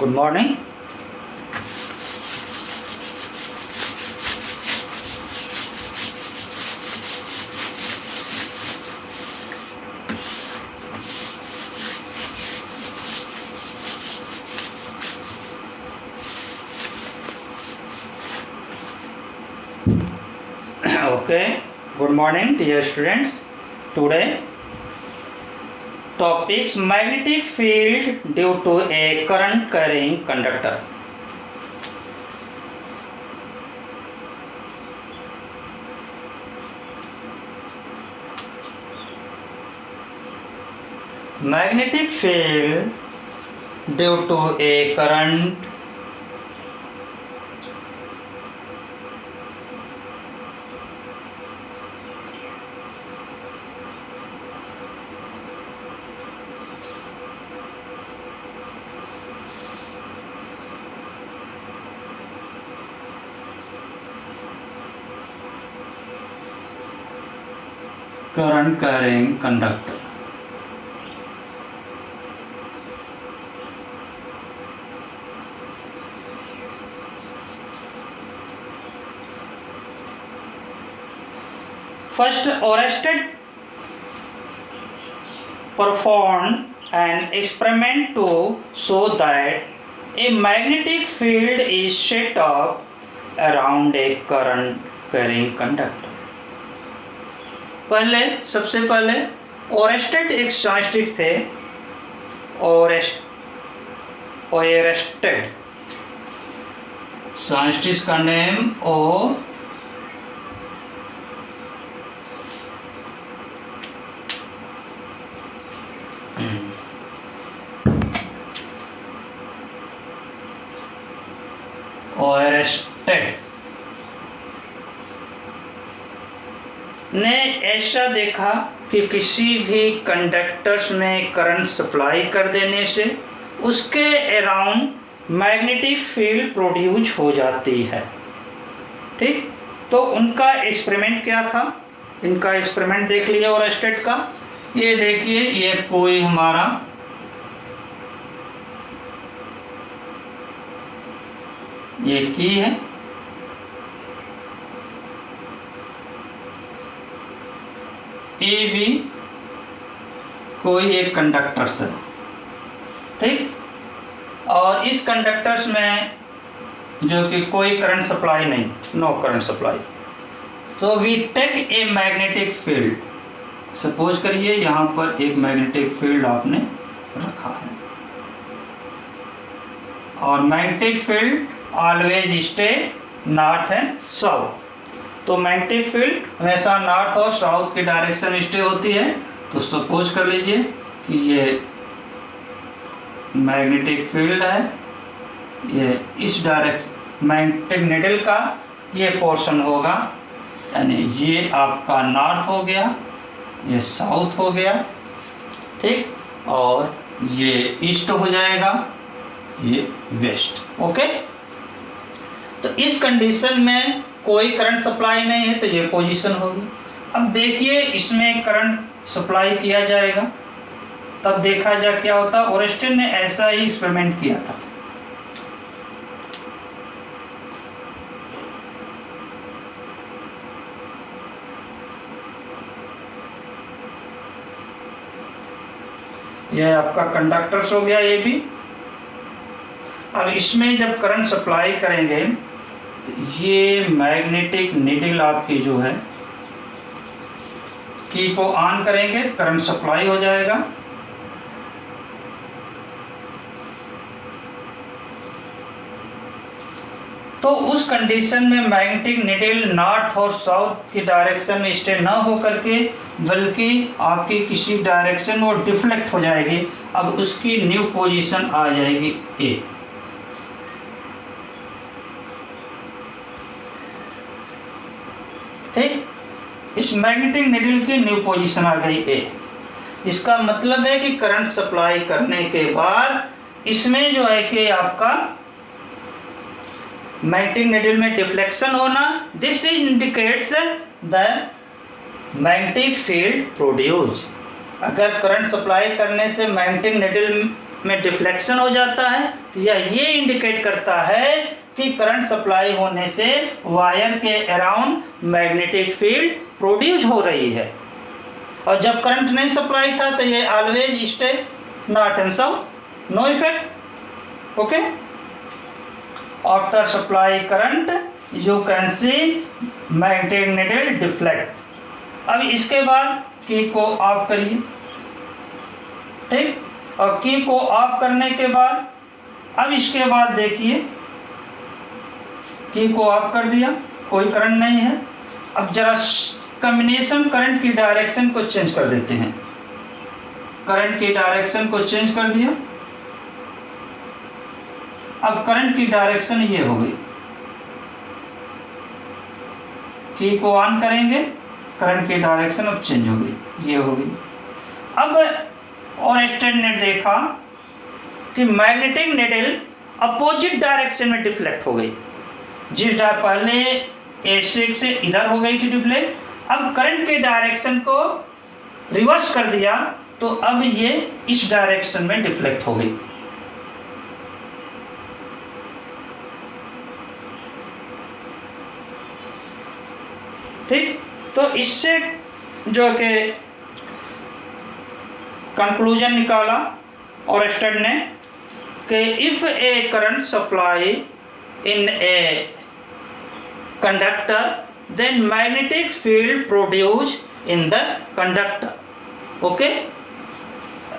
Good morning. Okay, good morning dear students. Today topics magnetic field due to a current carrying conductor. Magnetic field due to a current carrying conductor. First, Oersted performed an experiment to show that a magnetic field is set up around a current carrying conductor. सबसे पहले Oersted एक scientist थे, ओएरस्टेड scientist का name ओएरस्टेड ने ऐसा देखा कि किसी भी कंडक्टर्स में करंट सप्लाई कर देने से उसके अराउंड मैग्नेटिक फील्ड प्रोड्यूस हो जाती है। ठीक, तो उनका एक्सपेरिमेंट क्या था? इनका एक्सपेरिमेंट देख लिया ओएरस्टेड का। ये देखिए, ये कोई हमारा ये की है, ए भी कोई एक कंडक्टर्स है। ठीक, और इस कंडक्टर्स में जो कि कोई करंट सप्लाई नहीं, नो करंट सप्लाई। तो we take a magnetic field. Suppose करिए यहाँ पर एक मैग्नेटिक फील्ड आपने रखा है, और magnetic field always stay north and south. तो मैग्नेटिक फील्ड हमेशा नॉर्थ और साउथ की डायरेक्शन स्टे होती है। तो सपोज कर लीजिए कि ये मैग्नेटिक फील्ड है, ये इस डायरेक्शन मैग्नेटिक निडल का ये पोर्शन होगा, यानी ये आपका नॉर्थ हो गया, ये साउथ हो गया। ठीक, और ये ईस्ट हो जाएगा, ये वेस्ट। ओके, तो इस कंडीशन में कोई करंट सप्लाई नहीं है, तो ये पोजीशन होगी। अब देखिए, इसमें करंट सप्लाई किया जाएगा, तब देखा जा क्या होता। ओरेस्टेड ने ऐसा ही एक्सपेरिमेंट किया था। यह आपका कंडक्टर्स हो गया, ये भी। अब इसमें जब करंट सप्लाई करेंगे, ये मैग्नेटिक निडल आपकी जो है की को ऑन करेंगे, करंट सप्लाई हो जाएगा। तो उस कंडीशन में मैग्नेटिक निडल नॉर्थ और साउथ की डायरेक्शन में स्टे ना हो करके, बल्कि आपकी किसी डायरेक्शन वो डिफ्लेक्ट हो जाएगी। अब उसकी न्यू पोजीशन आ जाएगी ए। ठीक, इस मैग्नेटिक निडल की न्यू पोजीशन आ गई ए। इसका मतलब है कि करंट सप्लाई करने के बाद इसमें जो है कि आपका मैग्नेटिक निडल में डिफ्लेक्शन होना, this indicates the magnetic field produce. अगर करंट सप्लाई करने से मैग्नेटिक निडल में डिफ्लेक्शन हो जाता है, तो ये इंडिकेट करता है कि करंट सप्लाई होने से वायर के अराउंड मैग्नेटिक फील्ड प्रोड्यूस हो रही है। और जब करंट नहीं सप्लाई था तो ये always stay north and south, no effect. Okay, after supply current you can see magnetic needle deflect. अब इसके बाद की को ऑफ करिए, ठीक, और की को ऑफ करने के बाद अब इसके बाद देखिए की को ऑफ कर दिया, कोई करंट नहीं है। अब जरा कॉम्बिनेशन करंट की डायरेक्शन को चेंज कर देते हैं। करंट की डायरेक्शन को चेंज कर दिया, अब करंट की डायरेक्शन ये हो गई। की को ऑन करेंगे, करंट की डायरेक्शन अब चेंज हो गई, ये हो गई। अब ओरेस्टेड ने देखा कि मैग्नेटिक निडल अपोजिट डायरेक्शन में डिफ्लेक्ट हो गई। जिस पहले A6 से इधर हो गई थी डिफ्लेक्ट, अब करंट के डायरेक्शन को रिवर्स कर दिया तो अब ये इस डायरेक्शन में डिफ्लेक्ट हो गई। ठीक, तो इससे जो कि कंक्लूजन निकाला ओरेस्टेड ने कि if A current supply in a conductor then magnetic field produced in the conductor. Okay,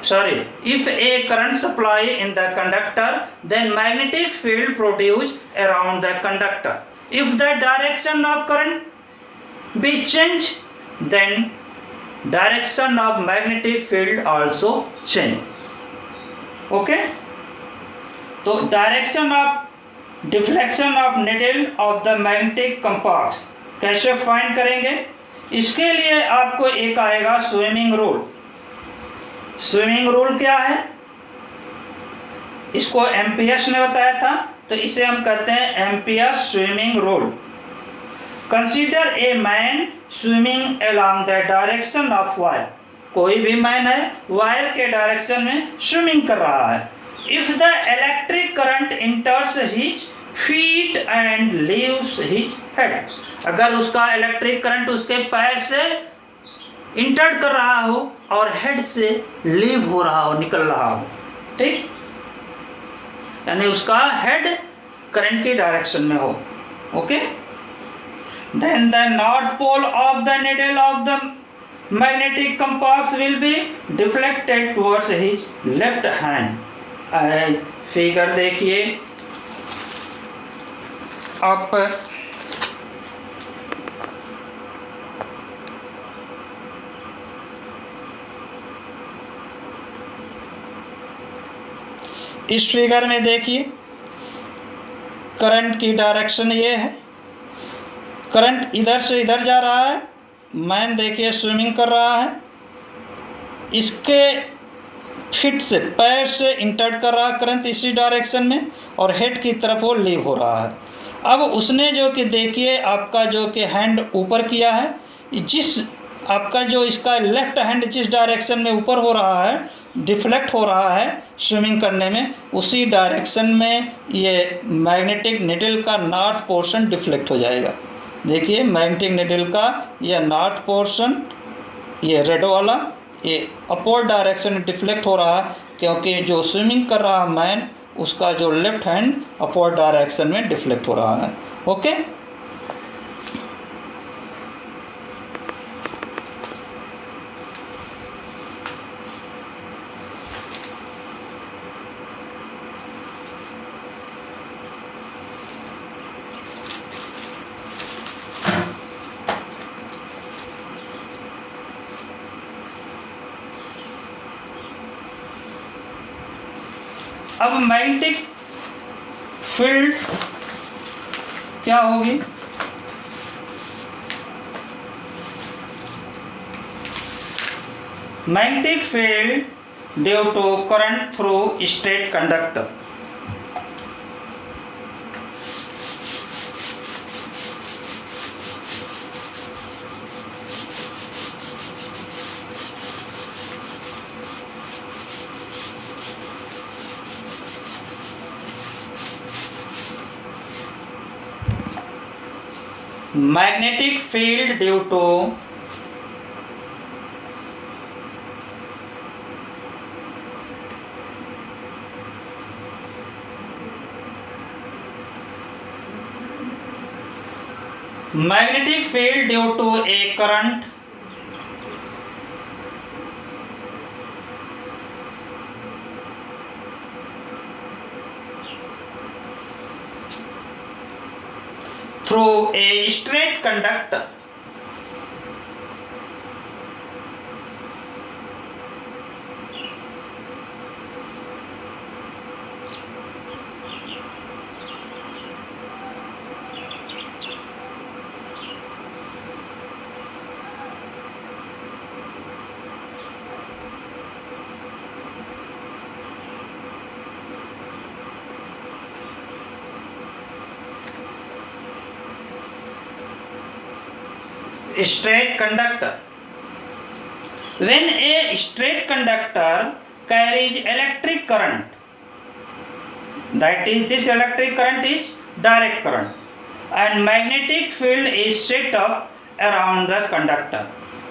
sorry, if a current supply in the conductor then magnetic field produced around the conductor. If the direction of current be changed then direction of magnetic field also change. Okay, तो direction of deflection of needle of the magnetic compass कैसे find करेंगे? इसके लिए आपको एक आएगा swimming rule. Swimming rule क्या है? इसको एम्पियर्स ने बताया था, तो इसे हम कहते हैं ampere swimming rule. Consider a man swimming along the direction of wire. कोई भी मैन है, वायर के डायरेक्शन में स्विमिंग कर रहा है। If the electric current इंटर्स his feet and leaves his head, अगर उसका इलेक्ट्रिक करंट उसके पैर से इंटर कर रहा हो और हेड से लीव हो रहा हो, निकल रहा हो, ठीक, यानी उसका हेड करंट की डायरेक्शन में हो। Okay, then the north pole of the needle of the magnetic compass will be deflected towards his left hand. Figure देखिए आप, इस फिगर में देखिए करंट की डायरेक्शन ये है, करंट इधर से इधर जा रहा है, मैन देखिए स्विमिंग कर रहा है, इसके फिट से पैर से इंटर कर रहा है करंट इसी डायरेक्शन में और हेड की तरफ वो लीव हो रहा है। अब उसने जो कि देखिए आपका जो कि हैंड ऊपर किया है, जिस आपका जो इसका लेफ्ट हैंड जिस डायरेक्शन में ऊपर हो रहा है, डिफ्लेक्ट हो रहा है स्विमिंग करने में, उसी डायरेक्शन में ये मैग्नेटिक निडल का नॉर्थ पोर्शन डिफ्लेक्ट हो जाएगा। देखिए मैग्नेटिक निडल का ये नॉर्थ पोर्शन, ये रेड वाला, ये अपवर्ड डायरेक्शन में डिफ्लेक्ट हो रहा है क्योंकि जो स्विमिंग कर रहा है मैन, उसका जो लेफ्ट हैंड अपवर्ड डायरेक्शन में डिफ्लेक्ट हो रहा है। ओके, अब मैग्नेटिक फील्ड क्या होगी? Magnetic field due to current through straight conductor. magnetic field due to magnetic field due to a current through a straight conductor. Straight conductor. When a straight conductor carries electric current, that is, this electric current is direct current, and magnetic field is set up around the conductor.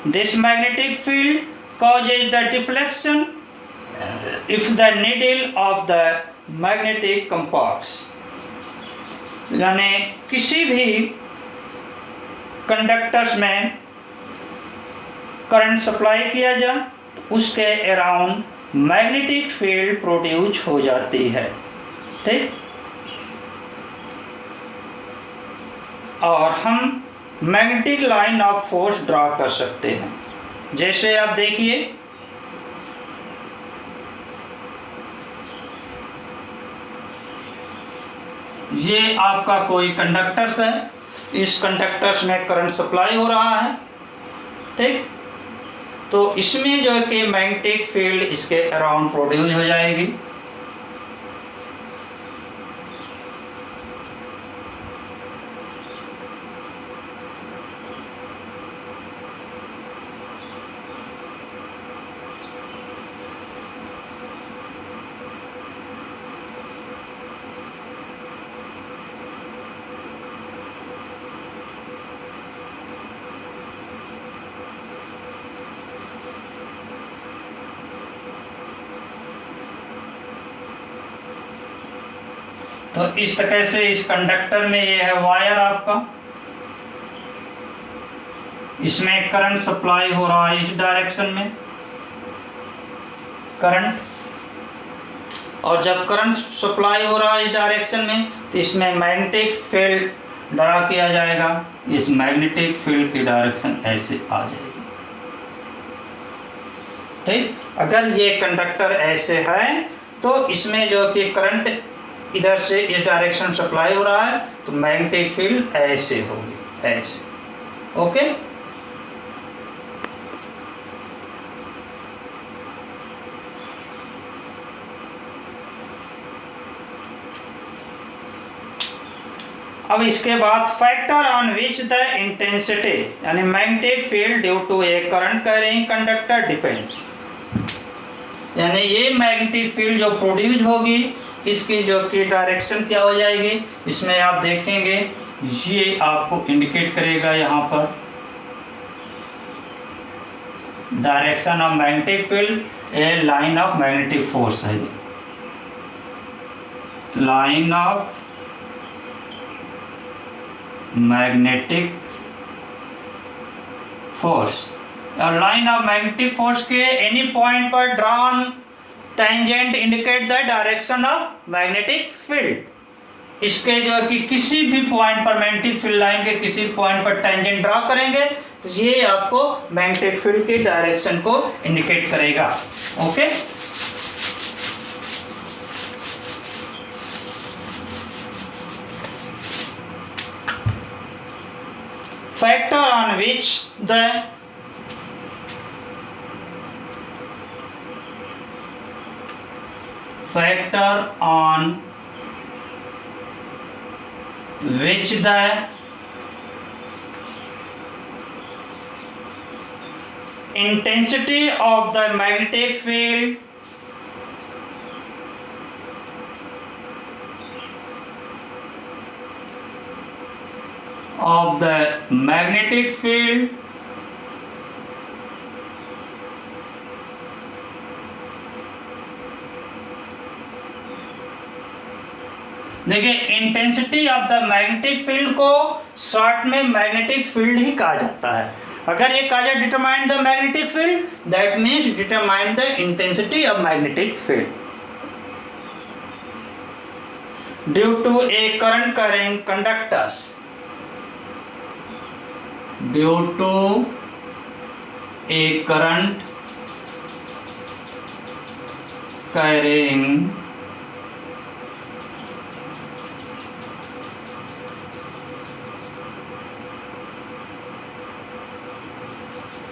This magnetic field causes the deflection if the needle of the magnetic compass, यानी किसी भी conductors में current supply किया जाए उसके around magnetic field produce हो जाती है, ठीक। और हम magnetic line of force draw कर सकते हैं। जैसे आप देखिए, ये आपका कोई कंडक्टर्स है, इस कंडक्टर्स में करंट सप्लाई हो रहा है, ठीक। तो इसमें जो है कि मैग्नेटिक फील्ड इसके अराउंड प्रोड्यूस हो जाएगी। तो इस तरह से इस कंडक्टर में ये है वायर आपका, इसमें करंट सप्लाई हो रहा है इस डायरेक्शन में करंट, और जब करंट सप्लाई हो रहा है इस डायरेक्शन में तो इसमें मैग्नेटिक फील्ड ड्रा किया जाएगा। इस मैग्नेटिक फील्ड की डायरेक्शन ऐसे आ जाएगी, ठीक। अगर ये कंडक्टर ऐसे है तो इसमें जो कि करंट इधर से इस डायरेक्शन सप्लाई हो रहा है तो मैग्नेटिक फील्ड ऐसे होगी, ऐसे, ओके। अब इसके बाद factor on which the intensity यानी magnetic field due to a current carrying conductor depends, यानी ये मैग्नेटिक फील्ड जो प्रोड्यूस होगी इसकी जो कि डायरेक्शन क्या हो जाएगी, इसमें आप देखेंगे ये आपको इंडिकेट करेगा यहाँ पर direction of magnetic field, A line of magnetic force है, लाइन ऑफ मैग्नेटिक फोर्स। और लाइन ऑफ मैग्नेटिक फोर्स के एनी पॉइंट पर drawn tangent indicate the direction of magnetic field. इसके जो कि किसी भी पॉइंट पर मैग्नेटिक फील्ड लाइन के किसी पॉइंट पर टेंजेंट ड्रा करेंगे तो ये आपको मैग्नेटिक फील्ड की डायरेक्शन को इंडिकेट करेगा, okay. Factor on which the factor on which the intensity of the magnetic field of the magnetic field देखिए, intensity of the magnetic field को शॉर्ट में मैग्नेटिक फील्ड ही कहा जाता है। अगर ये कहा जाए determine the magnetic field, that means determine the intensity of magnetic field due to a current carrying conductors, due to a current carrying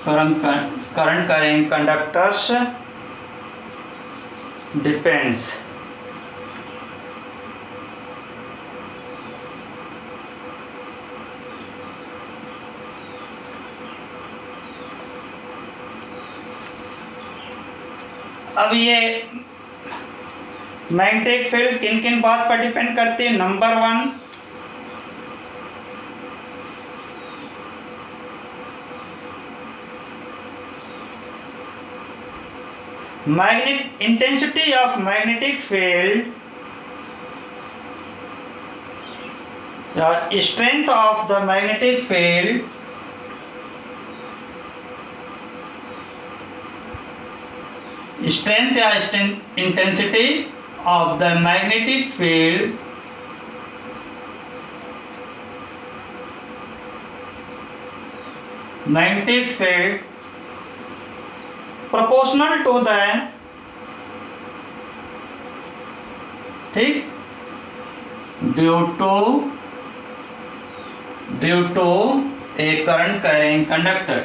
current carrying conductors depends अब ये मैग्नेटिक फील्ड किन किन बात पर डिपेंड करती है। Number 1, magnetic intensity of magnetic field, the strength of the magnetic field strength या intensity of the magnetic field proportional to the, ठीक, due to a current carrying conductor,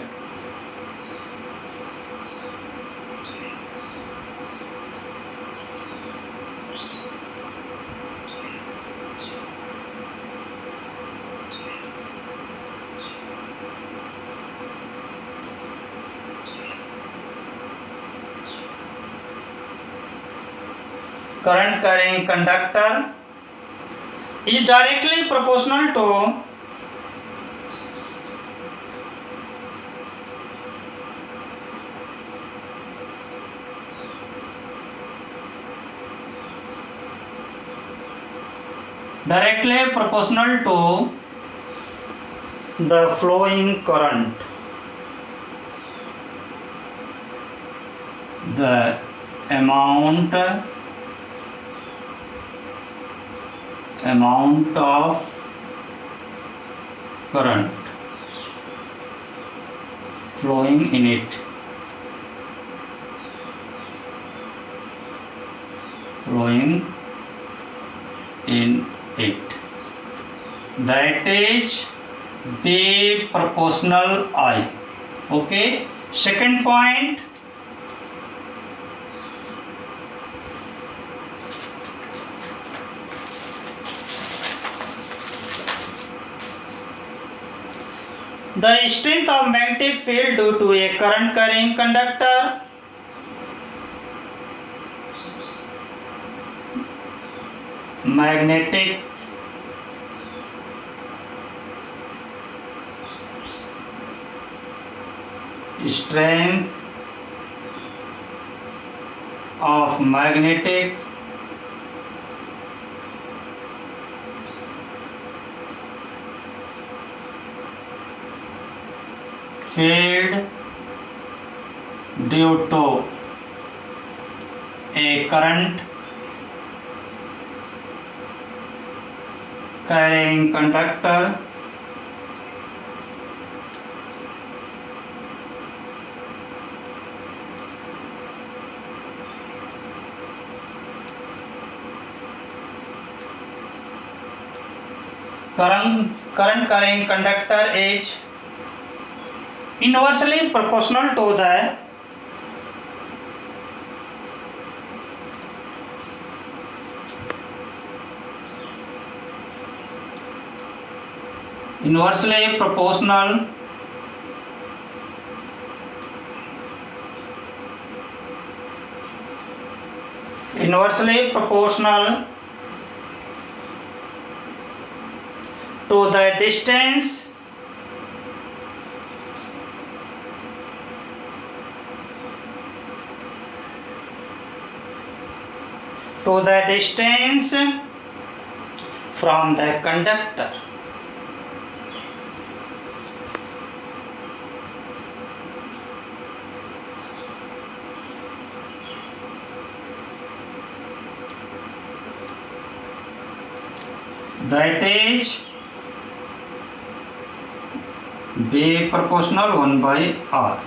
current carrying conductor is directly proportional to the flowing current, the amount of current flowing in it, that is B proportional I. Okay, second point, the strength of magnetic field due to a current carrying conductor magnetic strength of magnetic field due to a current carrying conductor current carrying conductor is inversely proportional to the inversely proportional to to the distance from the conductor. That is B proportional 1/r.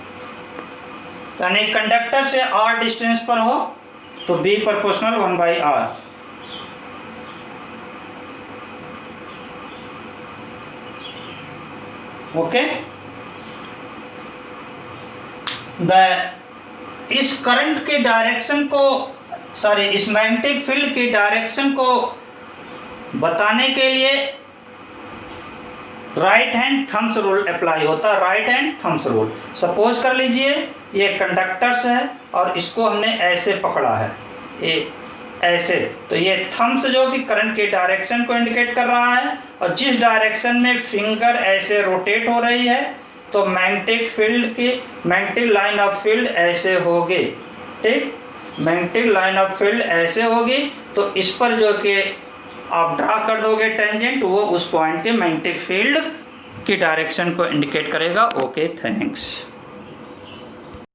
यानी conductor से r distance पर हो तो B proportional 1/r. Okay. इस current के direction को इस magnetic field की डायरेक्शन को बताने के लिए right hand thumbs rule apply होता है. Right hand thumbs rule. Suppose कर लीजिए ये कंडक्टर्स है और इसको हमने ऐसे पकड़ा है, ये ऐसे, तो ये थम्स जो कि करंट के डायरेक्शन को इंडिकेट कर रहा है, और जिस डायरेक्शन में फिंगर ऐसे रोटेट हो रही है तो मैग्नेटिक फील्ड की मैग्नेटिक लाइन ऑफ फील्ड ऐसे होगी. ठीक, मैग्नेटिक लाइन ऑफ फील्ड ऐसे होगी, तो इस पर जो कि आप ड्रा कर दोगे टेंजेंट, वो उस पॉइंट के मैग्नेटिक फील्ड की डायरेक्शन को इंडिकेट करेगा. Okay, thanks.